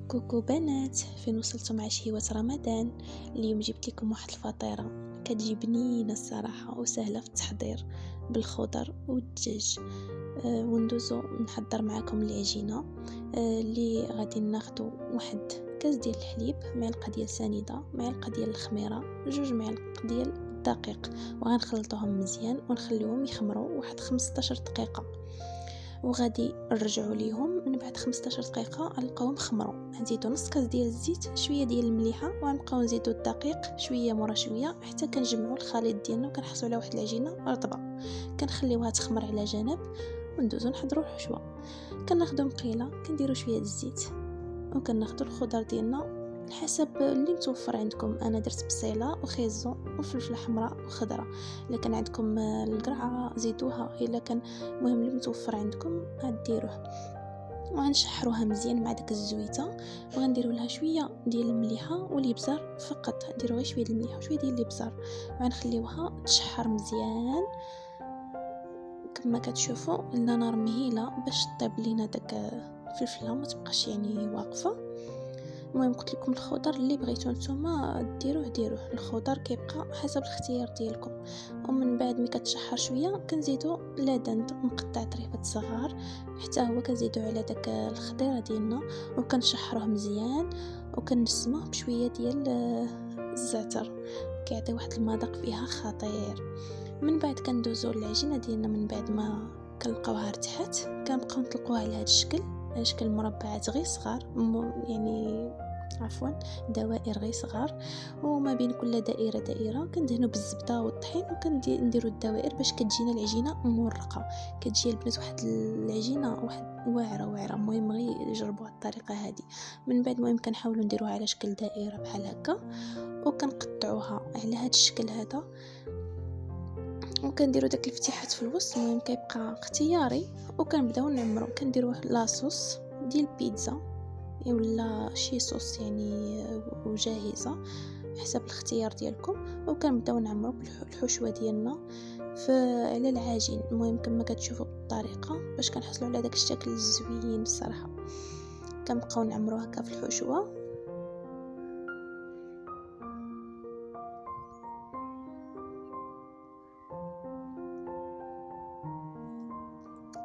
كوكو بنات، فين وصلتوا مع شهيوة رمضان؟ اليوم جبت لكم واحد الفطيرة كتجي بنينه الصراحة وسهلة في التحضير بالخضر والدجاج. وندوزو نحضر معكم العجينة. اللي غادي ناخدو واحد كاس ديال الحليب، معلقة ديال سنيدة، معلقة ديال الخميرة، 2 معالق ديال الدقيق، وغنخلطوهم مزيان ونخليوهم يخمروا واحد 15 دقيقة، وغادي نرجعوا ليهم من بعد 15 دقيقه نلقاوهم خمروا. نزيدوا نص كاس ديال الزيت، شويه ديال المليحه، ونبقاو نزيدوا الدقيق شويه مورا شويه حتى كنجمعوا الخليط ديالنا وكنحصلوا على واحد العجينه رطبه. كنخليوها تخمر على جنب وندوزو نحضروا الحشوه. كناخذوا مقيله، كنديروا شويه الزيت، وكناخذوا الخضر ديالنا حسب اللي متوفر عندكم. انا درت بصيله وخيزو وفلفله حمراء وخضره. الا كان عندكم القرعه زيدوها، الا كان المهم اللي متوفر عندكم غديروه. وغنشحروها مزيان مع داك الزويته، وغنديروا لها شويه ديال المليحه والابزار فقط. نديروا غير شويه ديال المليحه وشويه ديال الابزار، وغنخليوها تشحر مزيان كما كتشوفوا على نار مهيله باش طيب لينا داك الفلفله ما تبقاش يعني واقفه. المهم قلت لكم الخضر اللي بغيتو نتوما ديروه الخضر كيبقى حسب الاختيار ديالكم. ومن بعد ملي كتشحر شويه كنزيدوا لادند مقطع طريفات صغار، حتى هو كنزيدوا على داك الخضيره ديالنا وكنشحروه مزيان، وكنسموه بشويه ديال الزعتر، كيعطي واحد المذاق فيها خطير. من بعد كندوزو العجينه ديالنا، من بعد ما كنلقاوها ارتاحت كنبقاو نطلقوها على هذا الشكل، على شكل مربعات غير صغار، يعني عفوا دوائر غير صغار. وما بين كل دائره كندهنوا بالزبده والطحين، وكنديروا الدوائر باش كتجينا العجينه مورقه. كتجي البنات واحد العجينه واحد واعره. المهم غير جربوا الطريقه هذه. من بعد المهم كنحاولوا نديروها على شكل دائره بحال هكا، وكنقطعوها على هذا الشكل هذا، وكنديروا داك الفتحات في الوسط. المهم كيبقى اختياري، وكنبداو نعمرو. كنديروا لاصوص ديال البيتزا ولا شي صوص يعني وجاهزه حسب الاختيار ديالكم، وكنبداو نعمرو بالحشوه ديالنا على العجين. المهم كما كتشوفوا بالطريقه باش كنحصلوا على داك الشكل الزوين الصراحه. كنبقاو نعمرو هكا في الحشوه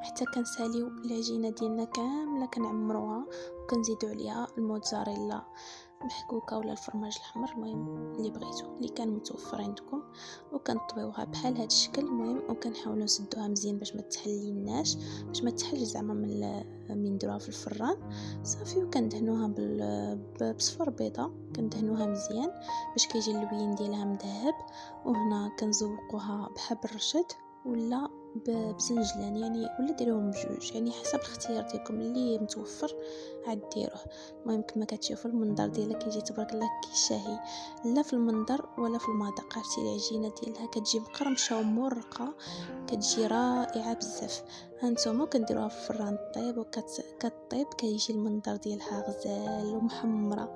حتى كنساليو العجينه ديالنا كامله كنعمروها، وكنزيدوا عليها الموتزاريلا محكوكه ولا الفرماج الاحمر، المهم اللي بغيتو اللي كان متوفر عندكم، وكنطبيوها بحال هذا الشكل. المهم وكنحاولوا نسدوها مزيان باش ما تحليناش، باش ما تحلش زعما من نديروها في الفران صافي. وكندهنوها بصفر بيضه، كندهنوها مزيان باش كيجي اللوين ديالها مذهب. وهنا كنزوقوها بحبر الرشد ولا بزنجلان يعني، ولا ديروهم بجوج يعني حسب الاختيار ديالكم اللي متوفر عاد ديروه. المهم كما كتشوفوا المنظر ديالها كيجي تبارك الله كيشاهي، لا في المنظر ولا في المذاق. عرفتي العجينه ديالها كتجي مقرمشه ومرقه، كتجي رائعه بزاف. هانتوما كنديروها في الفران طيب وكطيب كيجي المنظر ديالها غزال ومحمره.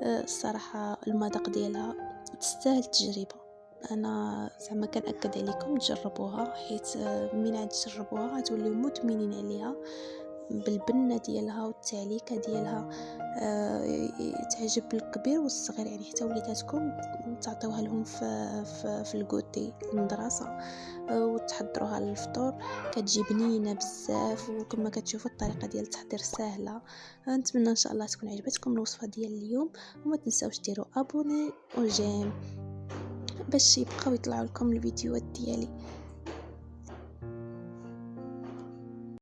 الصراحه المذاق ديالها تستاهل التجربه. انا زعما كنأكد عليكم تجربوها، حيت من عاد تجربوها غتوليو مدمنين عليها. بالبنه ديالها والتعليكه ديالها تعجب الكبير والصغير يعني، حتى وليداتكم تعطيوها لهم في الكوتي المدرسه وتحضروها للفطور. كتجي بنينه بزاف، وكما كتشوفوا الطريقه ديال التحضير سهله. نتمنى ان شاء الله تكون عجبتكم الوصفه ديال اليوم، وما تنساوش ديروا ابوني وجيم باش يبقاو يطلعوا لكم الفيديوهات ديالي.